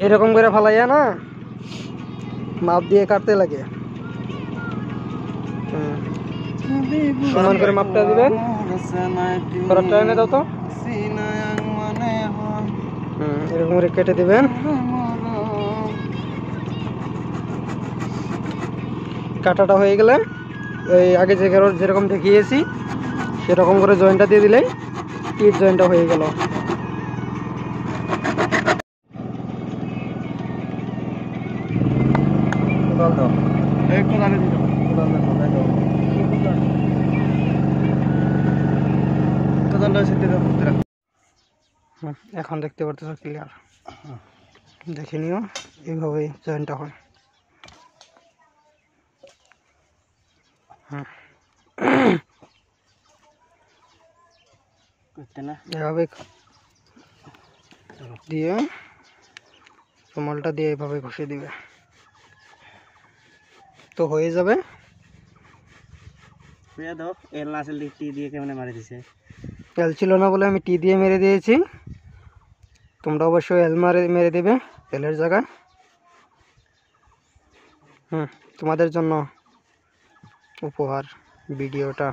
এরকম করে ফালাইয়া না মাপ দিয়ে কাটতে লাগে। সমান করে মাপটা দিবেন। করারটা এনে দাও তো। এরকম করে কেটে দিবেন। কাটাটা হয়ে গেলে ওই আগে যেরকম দেখিয়েছি সেরকম করে জয়েন্টটা দিয়ে দিলেই টিপ জয়েন্টটা হয়ে গেল। এখন দেখতে পারতেছো ক্লিয়ার। দেখে নিও, এইভাবেই জয়েন্টটা হয়। এভাবে দিয়ে রুমালটা দিয়ে এভাবে ঘষে দিবে তো হয়ে যাবে। এল ছিল না বলে আমি টি দিয়ে মেরে দিয়েছি। তোমরা অবশ্যই এল মেরে দেবে, এলের জায়গায়। তোমাদের জন্য উপহার ভিডিওটা।